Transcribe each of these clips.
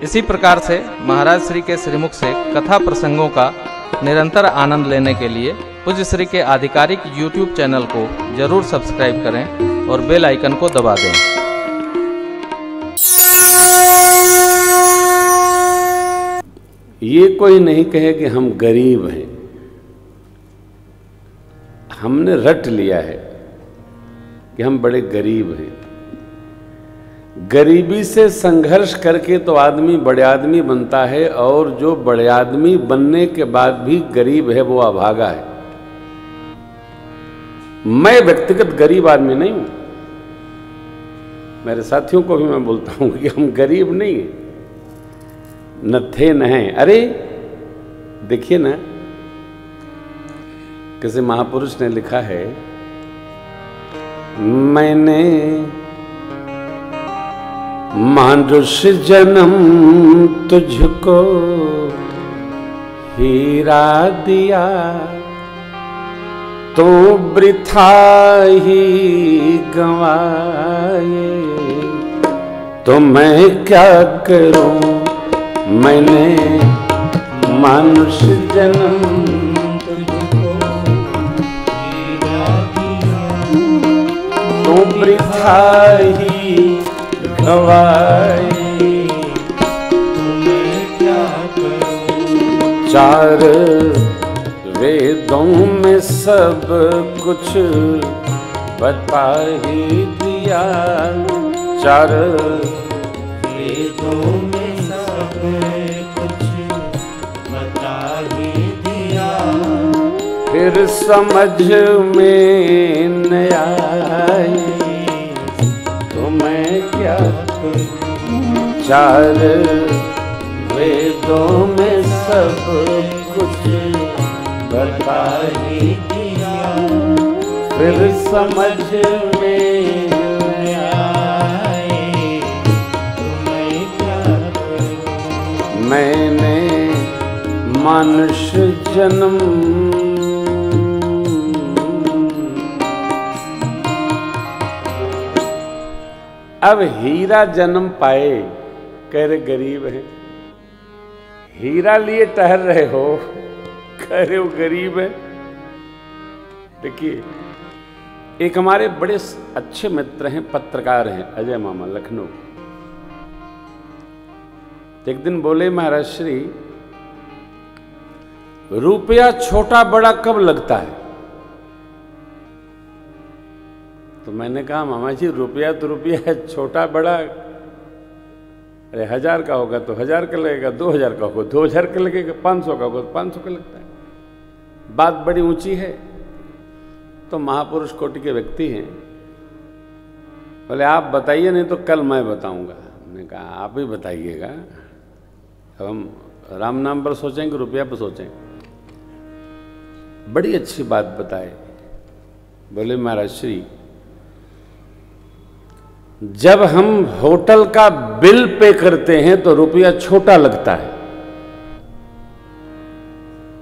इसी प्रकार से महाराज श्री के श्रीमुख से कथा प्रसंगों का निरंतर आनंद लेने के लिए पूज्य श्री के आधिकारिक YouTube चैनल को जरूर सब्सक्राइब करें और बेल आइकन को दबा दें। ये कोई नहीं कहे कि हम गरीब हैं, हमने रट लिया है कि हम बड़े गरीब हैं। गरीबी से संघर्ष करके तो आदमी बड़े आदमी बनता है, और जो बड़े आदमी बनने के बाद भी गरीब है वो अभागा है। मैं व्यक्तिगत गरीब आदमी नहीं हूं, मेरे साथियों को भी मैं बोलता हूं कि हम गरीब नहीं हैं, न थे न हैं। अरे देखिए ना, किसी महापुरुष ने लिखा है, मैंने मानुष जन्म तुझको हीरा दिया, तो वृथा ही गंवाए, तो मैं क्या करूं, मैंने मानुष जन्म तुझको हीरा दिया, तो वृथा ही गंवाए, मैं क्या करूं। चार वेदों में सब कुछ बता ही दिया, चार वेदों में सब कुछ बता ही दिया, फिर समझ में न आए, तो मैं क्या करूं। चार वेदों में सब कुछ बता ही दिया, फिर समझ में न आए, तो मैं क्या करूं। मैंने मानुष जन्म अब हीरा जन्म पाए, कह रहे गरीब है। हीरा लिए टहल रहे हो, कह रहे हो गरीब है। देखिए, एक हमारे बड़े अच्छे मित्र हैं, पत्रकार हैं, अजय मामा, लखनऊ। एक दिन बोले, महाराज श्री, रुपया छोटा बड़ा कब लगता है? तो मैंने कहा, मामा जी रुपया तो रुपया है, छोटा बड़ा, अरे 1000 का होगा तो 1000 का लगेगा, 2000 का होगा 2000 का लगेगा, 500 का होगा तो 500 का लगता है। बात बड़ी ऊंची है। तो महापुरुष कोटि के व्यक्ति हैं, बोले आप बताइए, नहीं तो कल मैं बताऊंगा। मैंने कहा आप ही बताइएगा, अब हम राम नाम पर सोचेंगे, रुपया पर सोचें। बड़ी अच्छी बात बताए। बोले महाराज श्री, जब हम होटल का बिल पे करते हैं तो रुपया छोटा लगता है,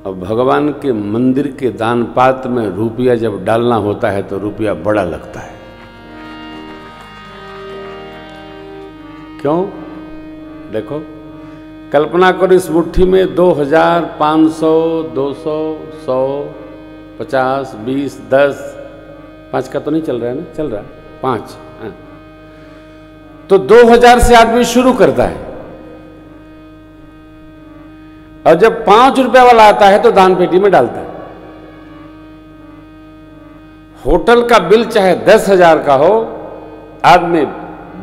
और भगवान के मंदिर के दान पात्र में रुपया जब डालना होता है तो रुपया बड़ा लगता है। क्यों? देखो, कल्पना करो, इस मुट्ठी में 2000, 500, 200, 100, 50, 20, 10, 5 का तो नहीं चल रहा है ना? चल रहा है 5। तो 2000 से आदमी शुरू करता है, और जब 5 रुपए वाला आता है तो दान पेटी में डालता है। होटल का बिल चाहे 10,000 का हो, आदमी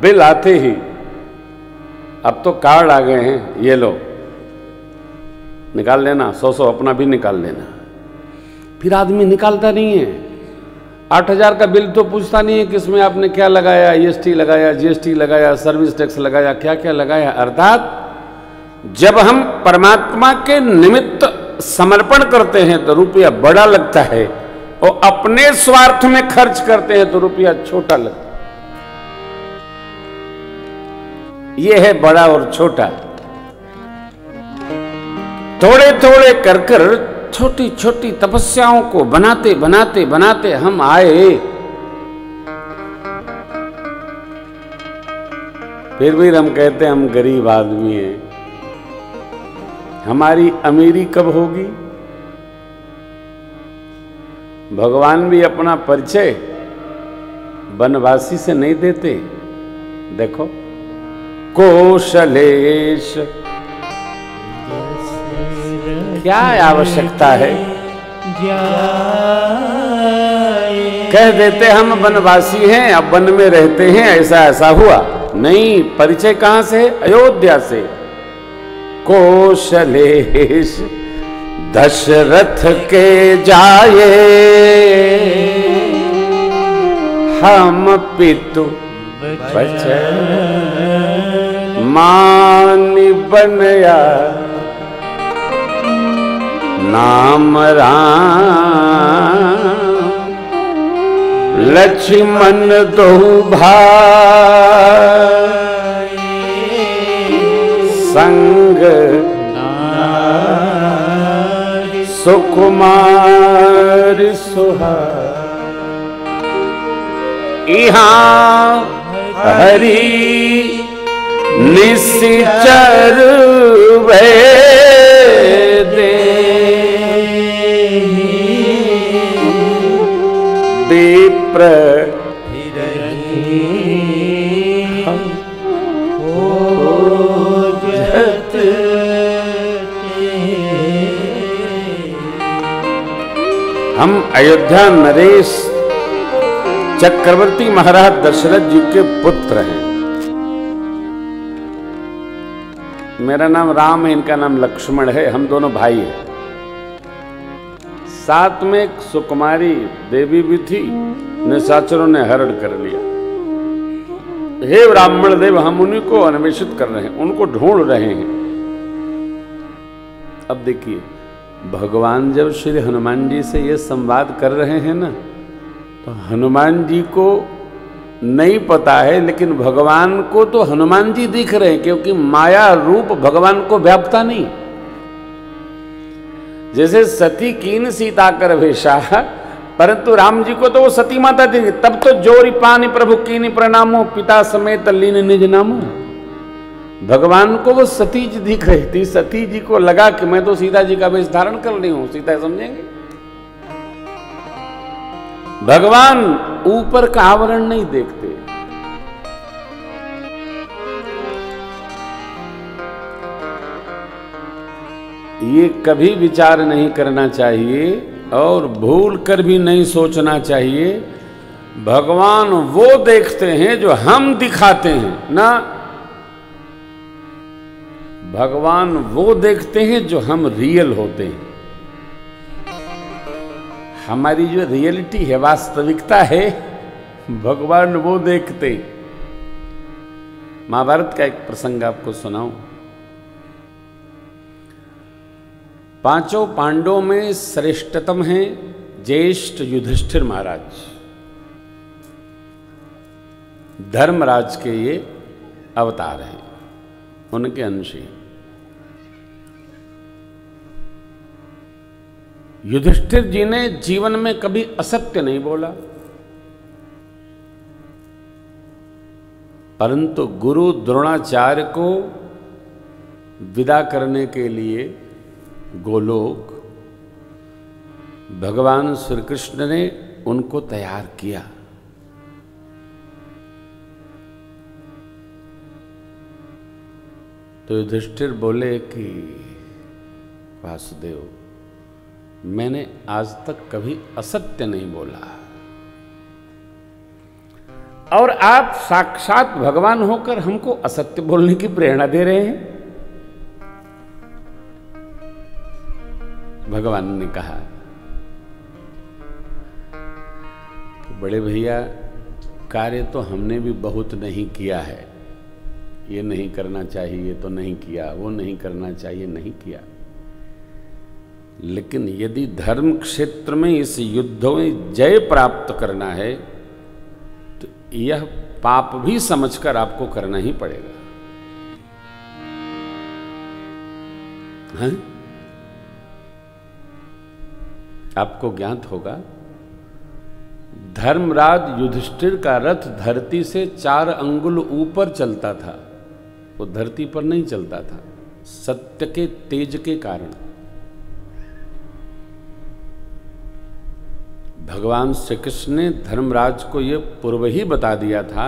बिल आते ही, अब तो कार्ड आ गए हैं, ये लो निकाल लेना, 100 अपना भी निकाल लेना। फिर आदमी निकालता नहीं है। 8000 का बिल तो पूछता नहीं है कि इसमें आपने क्या लगाया, EST लगाया, GST लगाया, सर्विस टैक्स लगाया, क्या क्या लगाया। अर्थात जब हम परमात्मा के निमित्त समर्पण करते हैं तो रुपया बड़ा लगता है, और अपने स्वार्थ में खर्च करते हैं तो रुपया छोटा लगता है। यह है बड़ा और छोटा। थोड़े थोड़े कर कर छोटी छोटी तपस्याओं को बनाते बनाते बनाते हम आए, फिर भी हम कहते हैं हम गरीब आदमी हैं। हमारी अमीरी कब होगी? भगवान भी अपना परिचय वनवासी से नहीं देते। देखो, कौशलेश, क्या आवश्यकता है? कह देते हम वनवासी हैं, अब वन में रहते हैं, ऐसा ऐसा हुआ। नहीं, परिचय कहां से? अयोध्या से। कौशलेश दशरथ के जाए, हम पितु बचन मानि बनया, नाम राम लक्ष्मण दो भाई, संग सुकुमार सुहाग, यहाँ हरि निश्चर दे, विप्र हम अयोध्या नरेश चक्रवर्ती महाराज दशरथ जी के पुत्र हैं। मेरा नाम राम है, इनका नाम लक्ष्मण है, हम दोनों भाई हैं। साथ में एक सुकुमारी देवी भी थी, निशाचरों ने हरण कर लिया। हे ब्राह्मण देव, हम उन्हीं को अन्वेषित कर रहे हैं, उनको ढूंढ रहे हैं। अब देखिए, भगवान जब श्री हनुमान जी से ये संवाद कर रहे हैं ना, तो हनुमान जी को नहीं पता है, लेकिन भगवान को तो हनुमान जी दिख रहे हैं, क्योंकि माया रूप भगवान को व्यापता नहीं। जैसे सती कीन सीता कर भेषा, परंतु राम जी को तो वो सती माता दिखी। तब तो जोरी पानी प्रभु कीनी प्रणामो, पिता समेत लीन निज नामो। भगवान को वो सती जी दिख रही थी। सती जी को लगा कि मैं तो सीता जी का वेश धारण कर रही हूं, सीता समझेंगे। भगवान ऊपर का आवरण नहीं देखते। ये कभी विचार नहीं करना चाहिए और भूल कर भी नहीं सोचना चाहिए। भगवान वो देखते हैं जो हम दिखाते हैं ना, भगवान वो देखते हैं जो हम रियल होते हैं। हमारी जो रियलिटी है, वास्तविकता है, भगवान वो देखते। महाभारत का एक प्रसंग आपको सुनाऊं। पांचों पांडवों में श्रेष्ठतम हैं ज्येष्ठ युधिष्ठिर महाराज। धर्मराज के ये अवतार हैं, उनके अंश हैं। युधिष्ठिर जी ने जीवन में कभी असत्य नहीं बोला, परंतु गुरु द्रोणाचार्य को विदा करने के लिए गोलोक भगवान श्री कृष्ण ने उनको तैयार किया। तो युधिष्ठिर बोले कि वासुदेव, मैंने आज तक कभी असत्य नहीं बोला, और आप साक्षात भगवान होकर हमको असत्य बोलने की प्रेरणा दे रहे हैं। भगवान ने कहा, बड़े भैया, कार्य तो हमने भी बहुत नहीं किया है। ये नहीं करना चाहिए तो नहीं किया, वो नहीं करना चाहिए नहीं किया। लेकिन यदि धर्म क्षेत्र में इस युद्ध में जय प्राप्त करना है, तो यह पाप भी समझकर आपको करना ही पड़ेगा। हैं? आपको ज्ञात होगा, धर्मराज युधिष्ठिर का रथ धरती से 4 अंगुल ऊपर चलता था, वो धरती पर नहीं चलता था। सत्य के तेज के कारण। भगवान श्री कृष्ण ने धर्मराज को यह पूर्व ही बता दिया था,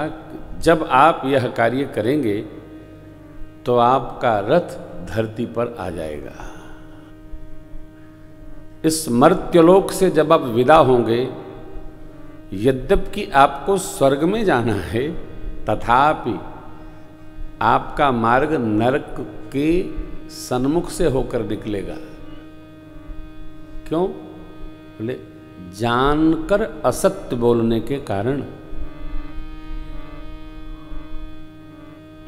जब आप यह कार्य करेंगे तो आपका रथ धरती पर आ जाएगा। इस मर्त्यलोक से जब आप विदा होंगे, यद्यपि आपको स्वर्ग में जाना है, तथापि आपका मार्ग नरक के सन्मुख से होकर निकलेगा। क्यों? बोले जानकर असत्य बोलने के कारण।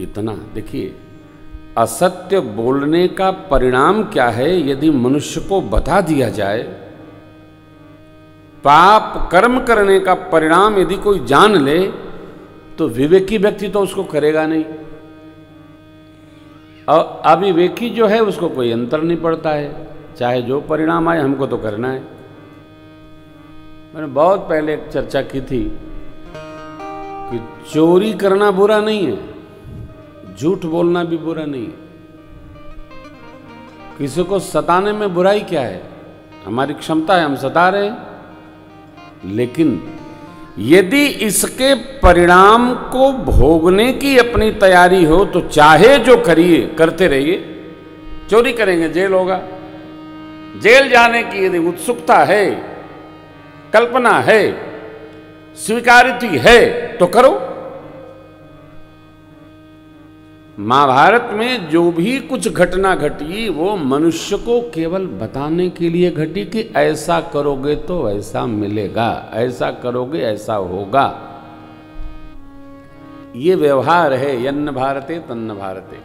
इतना देखिए, असत्य बोलने का परिणाम क्या है यदि मनुष्य को बता दिया जाए। पाप कर्म करने का परिणाम यदि कोई जान ले तो विवेकी व्यक्ति तो उसको करेगा नहीं, और अविवेकी जो है उसको कोई अंतर नहीं पड़ता है, चाहे जो परिणाम आए हमको तो करना है। मैंने बहुत पहले एक चर्चा की थी कि चोरी करना बुरा नहीं है, झूठ बोलना भी बुरा नहीं है। किसी को सताने में बुराई क्या है? हमारी क्षमता है, हम सता रहे हैं। लेकिन यदि इसके परिणाम को भोगने की अपनी तैयारी हो तो चाहे जो करिए, करते रहिए। चोरी करेंगे जेल होगा, जेल जाने की यदि उत्सुकता है, कल्पना है, स्वीकृति है तो करो। महाभारत में जो भी कुछ घटना घटी वो मनुष्य को केवल बताने के लिए घटी कि ऐसा करोगे तो ऐसा मिलेगा, ऐसा करोगे ऐसा होगा। ये व्यवहार है, यन्न भारते तन्न भारते।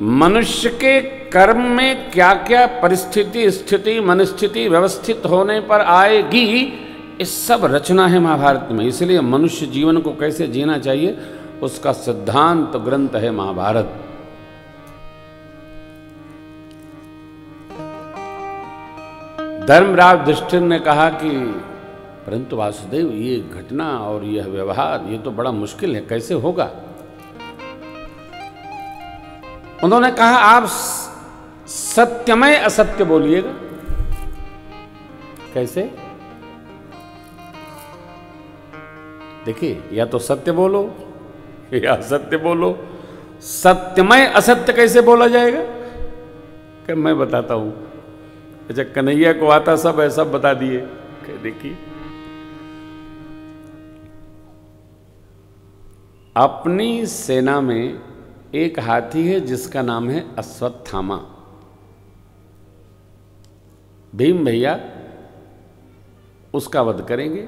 मनुष्य के कर्म में क्या क्या परिस्थिति, स्थिति, मनस्थिति व्यवस्थित होने पर आएगी, इस सब रचना है महाभारत में। इसलिए मनुष्य जीवन को कैसे जीना चाहिए उसका सिद्धांत ग्रंथ है महाभारत। धर्मराज युधिष्ठिर ने कहा कि परंतु वासुदेव, ये घटना और यह व्यवहार ये तो बड़ा मुश्किल है, कैसे होगा? उन्होंने कहा आप सत्यमय असत्य बोलिएगा। कैसे? देखिए, या तो सत्य बोलो या असत्य बोलो। सत्यमय असत्य कैसे बोला जाएगा? कि मैं बताता हूं। अच्छा, कन्हैया को आता सब है, सब बता दिए। देखिए, अपनी सेना में एक हाथी है जिसका नाम है अश्वत्थामा। भीम भैया उसका वध करेंगे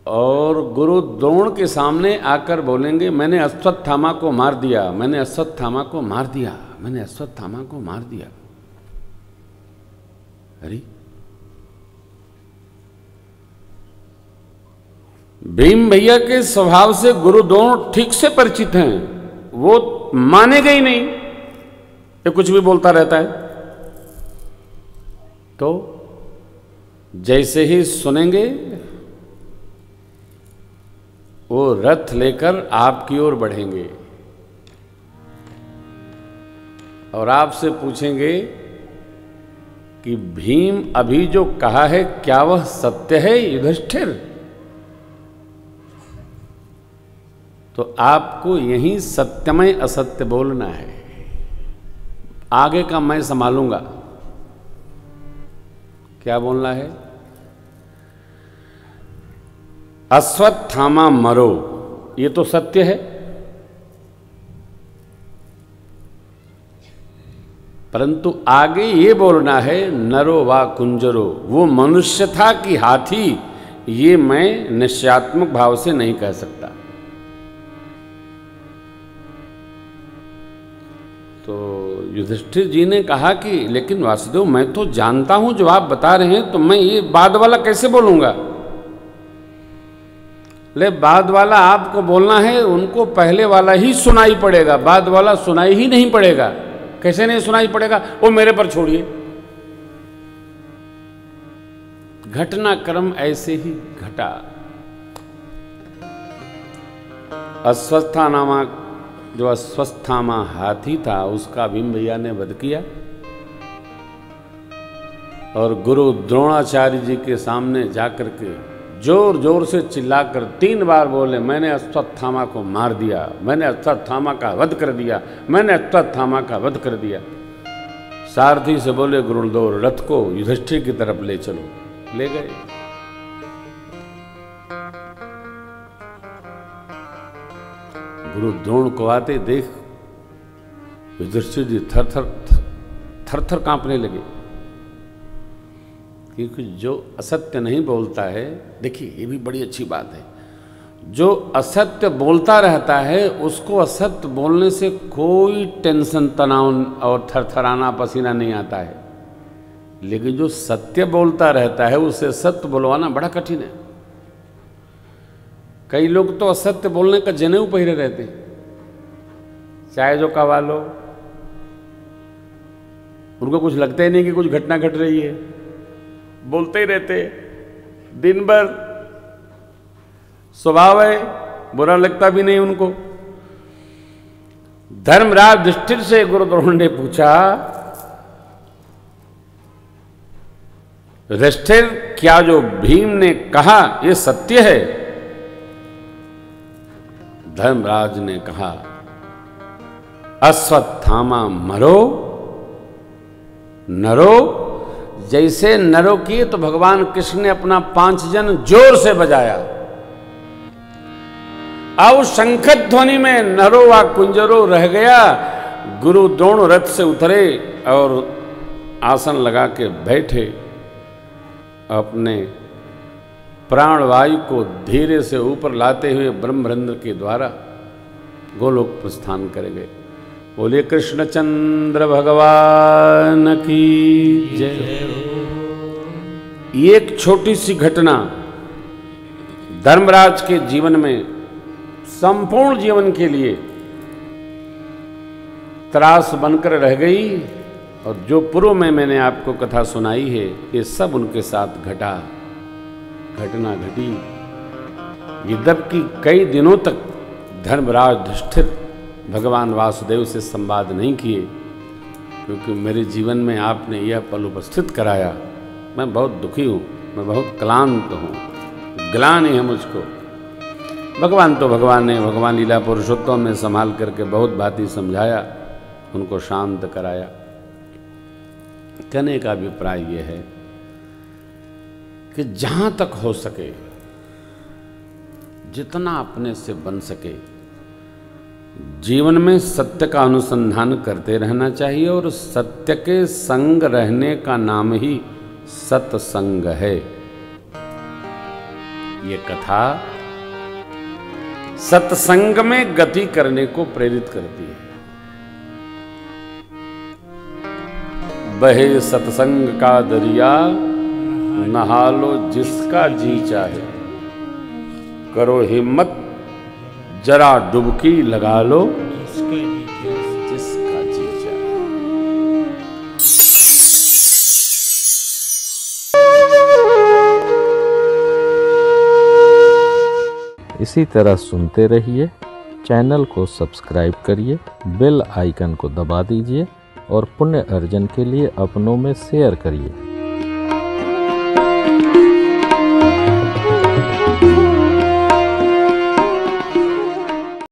और गुरु द्रोण के सामने आकर बोलेंगे मैंने अश्वत्थामा को मार दिया, मैंने अश्वत्थामा को मार दिया, मैंने अश्वत्थामा को मार दिया। अरे भीम भैया के स्वभाव से गुरु द्रोण ठीक से परिचित हैं, वो मानेगा ही नहीं, ये कुछ भी बोलता रहता है। तो जैसे ही सुनेंगे वो रथ लेकर आपकी ओर बढ़ेंगे और आपसे पूछेंगे कि भीम अभी जो कहा है क्या वह सत्य है युधिष्ठिर? तो आपको यही सत्यमय असत्य बोलना है, आगे का मैं संभालूंगा। क्या बोलना है? अश्वत्थामा मरो, ये तो सत्य है, परंतु आगे ये बोलना है नरो वा कुंजरो, वो मनुष्य था कि हाथी, ये मैं निश्चयात्मक भाव से नहीं कह सकता। तो युधिष्ठिर जी ने कहा कि लेकिन वासुदेव मैं तो जानता हूं जो आप बता रहे हैं, तो मैं ये बाद वाला कैसे बोलूंगा? ले बाद वाला आपको बोलना है, उनको पहले वाला ही सुनाई पड़ेगा, बाद वाला सुनाई ही नहीं पड़ेगा। कैसे नहीं सुनाई पड़ेगा? वो मेरे पर छोड़िए। घटनाक्रम ऐसे ही घटा। अश्वत्थामा जो अश्वत्थामा हाथी था उसका भीम भैया ने वध किया और गुरु द्रोणाचार्य जी के सामने जाकर के जोर जोर से चिल्लाकर 3 बार बोले, मैंने अश्वत्थामा को मार दिया, मैंने अश्वत्थामा का वध कर दिया, मैंने अश्वत्थामा का वध कर दिया। सारथी से बोले, गुरुदेव रथ को युधिष्ठिर की तरफ ले चलो। ले गए। गुरु द्रोण को आते देख युधिष्ठिर जी थर थर कांपने लगे, क्योंकि जो असत्य नहीं बोलता है, देखिए ये भी बड़ी अच्छी बात है, जो असत्य बोलता रहता है उसको असत्य बोलने से कोई टेंशन, तनाव और थरथराना, पसीना नहीं आता है। लेकिन जो सत्य बोलता रहता है उसे सत्य बुलवाना बड़ा कठिन है। कई लोग तो असत्य बोलने का जनेऊ पहिरे रहते हैं, चाहे जो कवा लो, उनको कुछ लगता ही नहीं कि कुछ घटना घट रही है, बोलते ही रहते दिन भर। स्वभाव है, बुरा लगता भी नहीं उनको। धर्मराज युधिष्ठिर से गुरु द्रोण ने पूछा, युधिष्ठिर क्या जो भीम ने कहा यह सत्य है? धर्मराज ने कहा, अश्वत्थामा मरो नरो। जैसे नरो किए तो भगवान कृष्ण ने अपना 5 जन जोर से बजाया। अब शंख ध्वनि में नरो व कुंजरो रह गया। गुरु द्रोण रथ से उतरे और आसन लगा के बैठे, अपने प्राणवायु को धीरे से ऊपर लाते हुए ब्रह्मरंध्र के द्वारा गोलोक प्रस्थान कर गए। बोलिए कृष्णचंद्र भगवान की जय। एक छोटी सी घटना धर्मराज के जीवन में संपूर्ण जीवन के लिए त्रास बनकर रह गई, और जो पूर्व में मैंने आपको कथा सुनाई है ये सब उनके साथ घटना घटी। यद्यप कि कई दिनों तक धर्मराज युधिष्ठिर भगवान वासुदेव से संवाद नहीं किए, क्योंकि मेरे जीवन में आपने यह पल उपस्थित कराया। मैं बहुत दुखी हूँ, मैं बहुत क्लांत हूँ, ग्लानि है मुझको। भगवान तो भगवान ने भगवान लीला पुरुषोत्तम में संभाल करके बहुत बातें समझाया, उनको शांत कराया। कहने का अभिप्राय यह है कि जहाँ तक हो सके, जितना अपने से बन सके, जीवन में सत्य का अनुसंधान करते रहना चाहिए, और सत्य के संग रहने का नाम ही सत्संग है। ये कथा सत्संग में गति करने को प्रेरित करती है। बहे सत्संग का दरिया, नहा लो जिसका जी चाहे, करो हिम्मत जरा डुबकी लगा लो जिसका जी चाहे। इसी तरह सुनते रहिए, चैनल को सब्सक्राइब करिए, बेल आइकन को दबा दीजिए और पुण्य अर्जन के लिए अपनों में शेयर करिए।